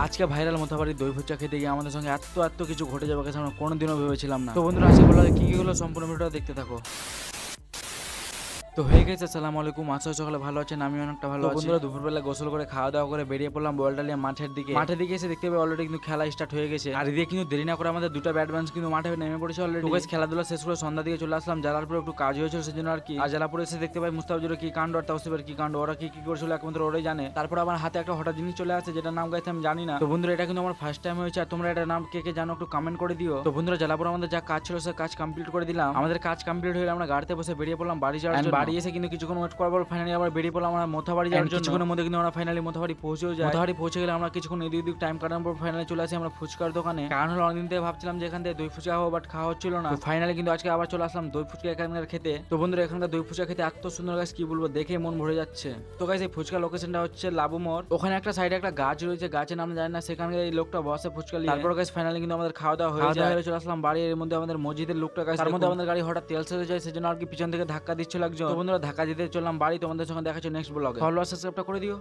আজকে ভাইরাল মোথাবাড়ির দই ফুচকা খেতে গিয়ে আমাদের সঙ্গে এত কিছু ঘটে যাবে আমরা কোনোদিনও ভেবেছিলাম না। তো বন্ধুরা আজকে বলা কি হলো সম্পূর্ণ ভিডিওটা দেখতে থাকো। তো হয়ে গেছে, আসসালামু আলাইকুম। আশা করি সকালে ভালো আছেন, আমি অনেকটা ভালো আছি। বন্ধুরা দুপুরবেলা গোসল করে খাওয়া দাওয়া করে বেরিয়ে পড়লাম বলডালিয়া মাঠের দিকে এসে দেখতে পাই অলরেডি কিন্তু খেলা স্টার্ট হয়ে গেছে। আর এদিকে কিন্তু দেরি না করে আমাদের দুটো ব্যাটম্যান কিন্তু মাঠে নেমে পড়েছে অলরেডি। তো গাইস খেলাধুলা শেষ করে সন্ধ্যা দিকে চলে আসলাম। জালালপুরে একটু কাজ হয়েছিল সেজন্য আর কি। আর জালালপুরে এসে দেখতে পাই মুস্তাফিজুরের কি কাণ্ড আর তাওসিফের কি কাণ্ড, ওরা কি করেছিল একমাত্র ওরাই জানে। তারপর আমার হাতে একটা হঠাৎ জিনিস চলে আসে যেটা নাম গাইতে আমি জানি না। তো বন্ধুরা এটা কিন্তু আমার ফার্স্ট টাইম হয়েছে, আর তোমরা এটার নাম কে জানো একটু কমেন্ট করে দিও। তো বন্ধুরা জালালপুরে আমাদের যা কাজ ছিল সে কাজ কমপ্লিট করে দিলাম। আমাদের কাজ কমপ্লিট হয়ে আমরা গাড়িতে বসে বেরিয়ে পড়লাম বাড়ি যাওয়ার জন্য। বাড়ি এসে কিন্তু কিছুক্ষণ ওয়েট করার পর ফাইনালি আবার বেরিয়ে পড়লাম আমরা মোথাবাড়ি যাওয়ার জন্য। কিছুক্ষণের মধ্যে কিন্তু আমরা ফাইনালি মোথাবাড়ি পৌঁছেও যাই। মোথাবাড়ি পৌঁছে গেলে আমরা কিছুক্ষণ এদিক টাইম কাটানোর পর ফাইনালি চলে আসি আমরা ফুচকার দোকানে। কারণ হলো অনেকদিন থেকে ভাবছিলাম যে এখান থেকে দই ফুচকা খাবো, বাট খাওয়া হচ্ছিল না। তো ফাইনালি কিন্তু আজকে আবার চলে আসলাম দই ফুচকা এখানকার খেতে। তো বন্ধুরা এখানকার দই ফুচকা খেতে এত সুন্দর গাছ কি বলবো, দেখে মন ভরে যাচ্ছে। তো গাইস এই ফুচকা লোকেশনটা হচ্ছে লাবু মোড়। ওখানে একটা সাইডে একটা গাছ রয়েছে, গাছের নাম জানি না, সেখানে এই লোকটা বসে ফুচকা নিয়ে। তারপর গাইস ফাইনালি কিন্তু আমাদের খাওয়া দাওয়া হয়ে যায়। চলে আসলাম বাড়ি। এর মধ্যে আমাদের মসজিদের লোকটা গাছ, তার মধ্যে আমাদের গাড়ি হঠাৎ তেল শেষ হয়ে যায়, সেজন্য আর কি পিছন থেকে ধাক্কা দিচ্ছিল একজন। তো বন্ধুরা ধাক্কা দিতে চললাম বাড়ি। তোমাদের সঙ্গে দেখা হচ্ছে নেক্সট ব্লগে। ফলো সাবস্ক্রাইবটা করে দিও।